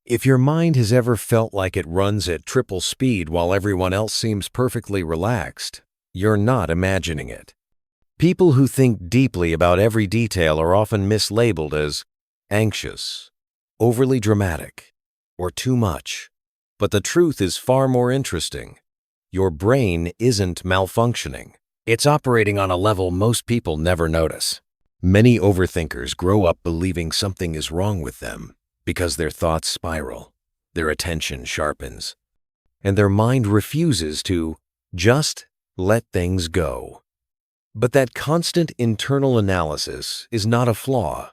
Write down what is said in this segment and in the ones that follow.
If your mind has ever felt like it runs at triple speed while everyone else seems perfectly relaxed, you're not imagining it. People who think deeply about every detail are often mislabeled as anxious, overly dramatic, or too much. But the truth is far more interesting. Your brain isn't malfunctioning. It's operating on a level most people never notice. Many overthinkers grow up believing something is wrong with them because their thoughts spiral, their attention sharpens, and their mind refuses to just let things go. But that constant internal analysis is not a flaw.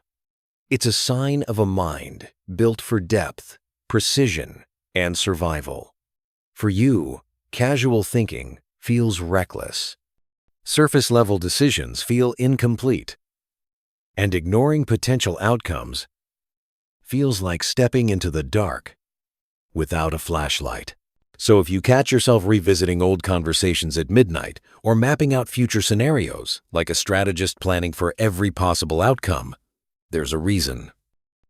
It's a sign of a mind built for depth, precision, and survival. For you, casual thinking feels reckless. Surface-level decisions feel incomplete. And ignoring potential outcomes feels like stepping into the dark without a flashlight. So if you catch yourself revisiting old conversations at midnight or mapping out future scenarios like a strategist planning for every possible outcome, there's a reason.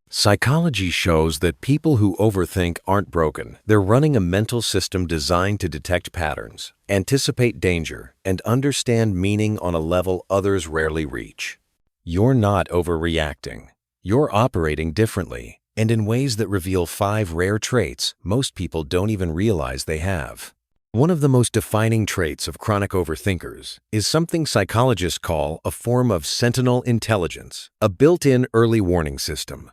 Psychology shows that people who overthink aren't broken. They're running a mental system designed to detect patterns, anticipate danger, and understand meaning on a level others rarely reach. You're not overreacting. You're operating differently, and in ways that reveal 5 rare traits most people don't even realize they have. One of the most defining traits of chronic overthinkers is something psychologists call a form of Sentinel intelligence, a built-in early warning system.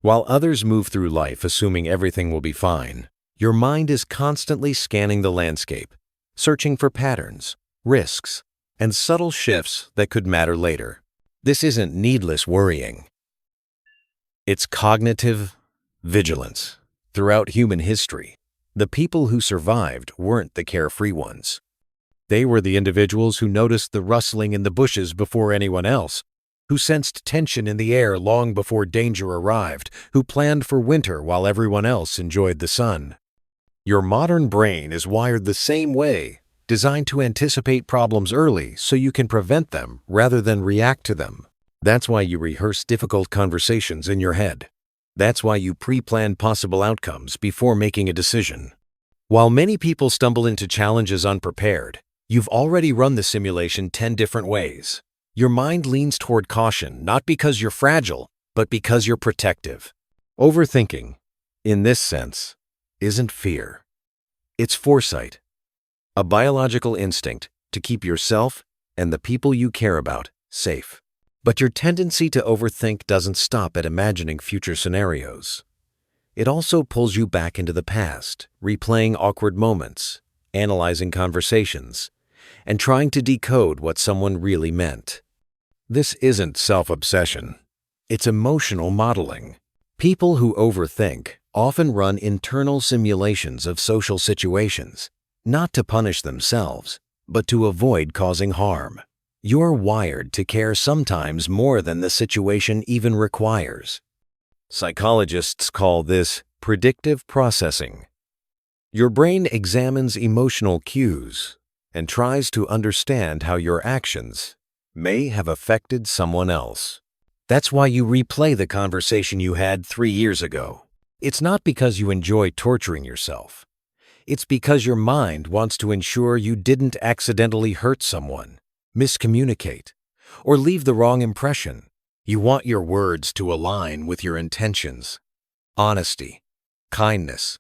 While others move through life assuming everything will be fine, your mind is constantly scanning the landscape, searching for patterns, risks, and subtle shifts that could matter later. This isn't needless worrying. It's cognitive vigilance. Throughout human history, the people who survived weren't the carefree ones. They were the individuals who noticed the rustling in the bushes before anyone else, who sensed tension in the air long before danger arrived, who planned for winter while everyone else enjoyed the sun. Your modern brain is wired the same way, designed to anticipate problems early so you can prevent them rather than react to them. That's why you rehearse difficult conversations in your head. That's why you pre-plan possible outcomes before making a decision. While many people stumble into challenges unprepared, you've already run the simulation 10 different ways. Your mind leans toward caution, not because you're fragile, but because you're protective. Overthinking, in this sense, isn't fear. It's foresight, a biological instinct to keep yourself and the people you care about safe. But your tendency to overthink doesn't stop at imagining future scenarios. It also pulls you back into the past, replaying awkward moments, analyzing conversations, and trying to decode what someone really meant. This isn't self-obsession. It's emotional modeling. People who overthink often run internal simulations of social situations, not to punish themselves, but to avoid causing harm. You're wired to care sometimes more than the situation even requires. Psychologists call this predictive processing. Your brain examines emotional cues and tries to understand how your actions may have affected someone else. That's why you replay the conversation you had 3 years ago. It's not because you enjoy torturing yourself. It's because your mind wants to ensure you didn't accidentally hurt someone, miscommunicate, or leave the wrong impression. You want your words to align with your intentions. Honesty, kindness,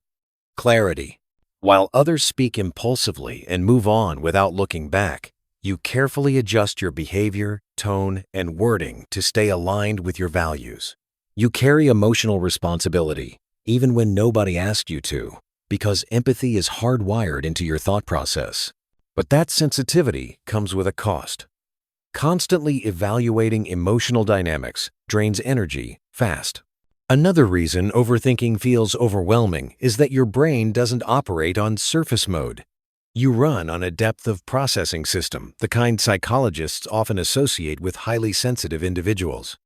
clarity. While others speak impulsively and move on without looking back, you carefully adjust your behavior, tone, and wording to stay aligned with your values. You carry emotional responsibility, even when nobody asked you to, because empathy is hardwired into your thought process. But that sensitivity comes with a cost. Constantly evaluating emotional dynamics drains energy fast. Another reason overthinking feels overwhelming is that your brain doesn't operate on surface mode. You run on a depth of processing system, the kind psychologists often associate with highly sensitive individuals.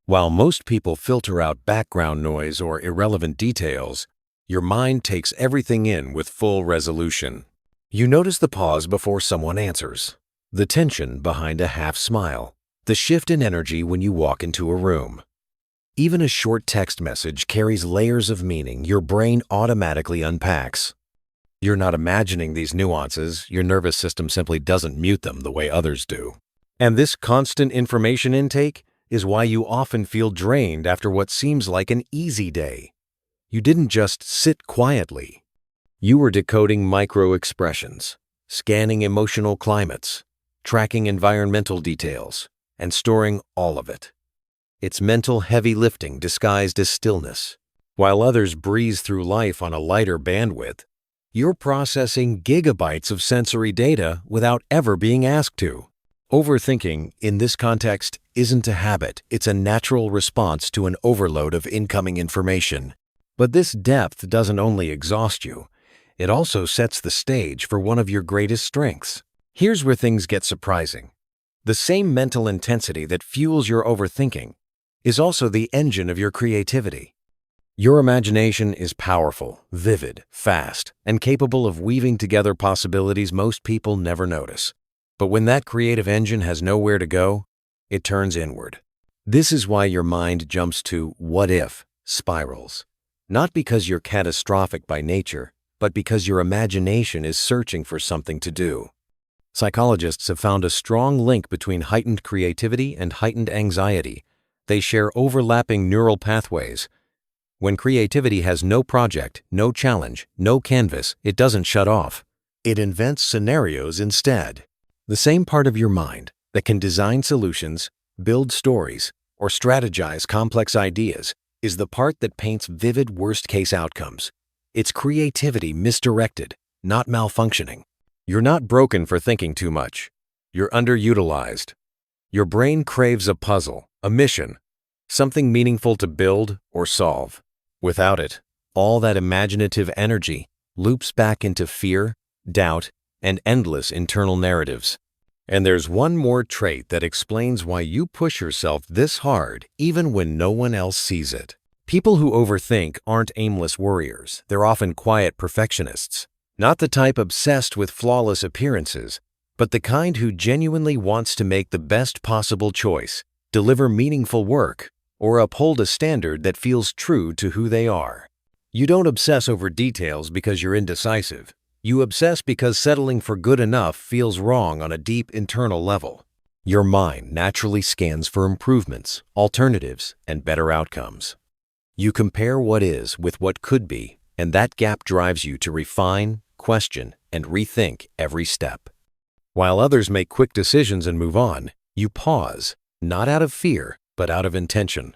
While most people filter out background noise or irrelevant details, your mind takes everything in with full resolution. You notice the pause before someone answers, the tension behind a half smile, the shift in energy when you walk into a room. Even a short text message carries layers of meaning your brain automatically unpacks. You're not imagining these nuances, your nervous system simply doesn't mute them the way others do. And this constant information intake is why you often feel drained after what seems like an easy day. You didn't just sit quietly. You were decoding micro-expressions, scanning emotional climates, tracking environmental details, and storing all of it. It's mental heavy lifting disguised as stillness. While others breeze through life on a lighter bandwidth, you're processing gigabytes of sensory data without ever being asked to. Overthinking, in this context, isn't a habit, it's a natural response to an overload of incoming information. But this depth doesn't only exhaust you, it also sets the stage for one of your greatest strengths. Here's where things get surprising. The same mental intensity that fuels your overthinking is also the engine of your creativity. Your imagination is powerful, vivid, fast, and capable of weaving together possibilities most people never notice. But when that creative engine has nowhere to go, it turns inward. This is why your mind jumps to what if spirals. Not because you're catastrophic by nature, but because your imagination is searching for something to do. Psychologists have found a strong link between heightened creativity and heightened anxiety. They share overlapping neural pathways. When creativity has no project, no challenge, no canvas, it doesn't shut off. It invents scenarios instead. The same part of your mind that can design solutions, build stories, or strategize complex ideas is the part that paints vivid worst-case outcomes. It's creativity misdirected, not malfunctioning. You're not broken for thinking too much. You're underutilized. Your brain craves a puzzle, a mission, something meaningful to build or solve. Without it, all that imaginative energy loops back into fear, doubt, and endless internal narratives. And there's one more trait that explains why you push yourself this hard even when no one else sees it. People who overthink aren't aimless worriers. They're often quiet perfectionists. Not the type obsessed with flawless appearances, but the kind who genuinely wants to make the best possible choice, deliver meaningful work, or uphold a standard that feels true to who they are. You don't obsess over details because you're indecisive. You obsess because settling for good enough feels wrong on a deep internal level. Your mind naturally scans for improvements, alternatives, and better outcomes. You compare what is with what could be, and that gap drives you to refine, question, and rethink every step. While others make quick decisions and move on, you pause, not out of fear, but out of intention.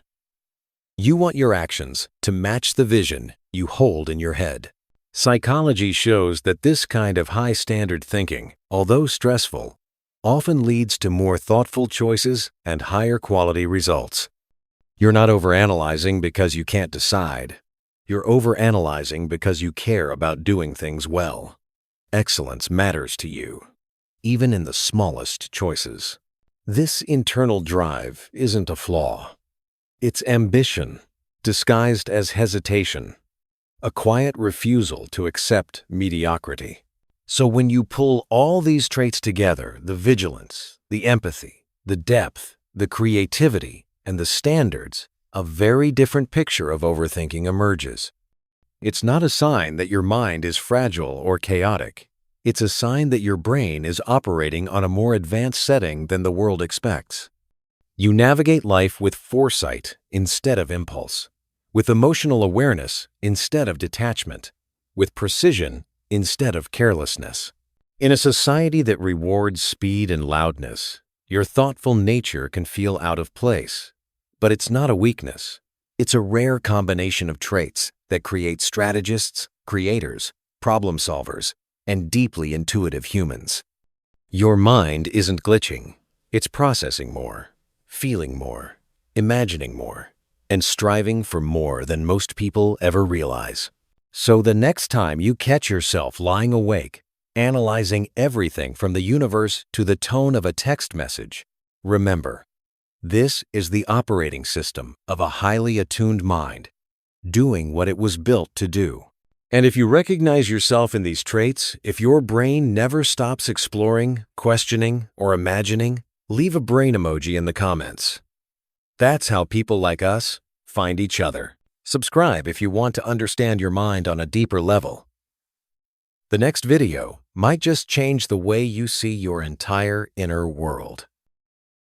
You want your actions to match the vision you hold in your head. Psychology shows that this kind of high-standard thinking, although stressful, often leads to more thoughtful choices and higher quality results. You're not overanalyzing because you can't decide. You're overanalyzing because you care about doing things well. Excellence matters to you, even in the smallest choices. This internal drive isn't a flaw. It's ambition, disguised as hesitation, a quiet refusal to accept mediocrity. So when you pull all these traits together, the vigilance, the empathy, the depth, the creativity, and the standards, a very different picture of overthinking emerges. It's not a sign that your mind is fragile or chaotic. It's a sign that your brain is operating on a more advanced setting than the world expects. You navigate life with foresight instead of impulse, with emotional awareness instead of detachment, with precision instead of carelessness. In a society that rewards speed and loudness, your thoughtful nature can feel out of place. But it's not a weakness. It's a rare combination of traits that create strategists, creators, problem solvers, and deeply intuitive humans. Your mind isn't glitching. It's processing more, feeling more, imagining more, and striving for more than most people ever realize. So the next time you catch yourself lying awake, analyzing everything from the universe to the tone of a text message, remember, this is the operating system of a highly attuned mind, doing what it was built to do. And if you recognize yourself in these traits, if your brain never stops exploring, questioning, or imagining, leave a brain emoji in the comments. That's how people like us find each other. Subscribe if you want to understand your mind on a deeper level. The next video might just change the way you see your entire inner world.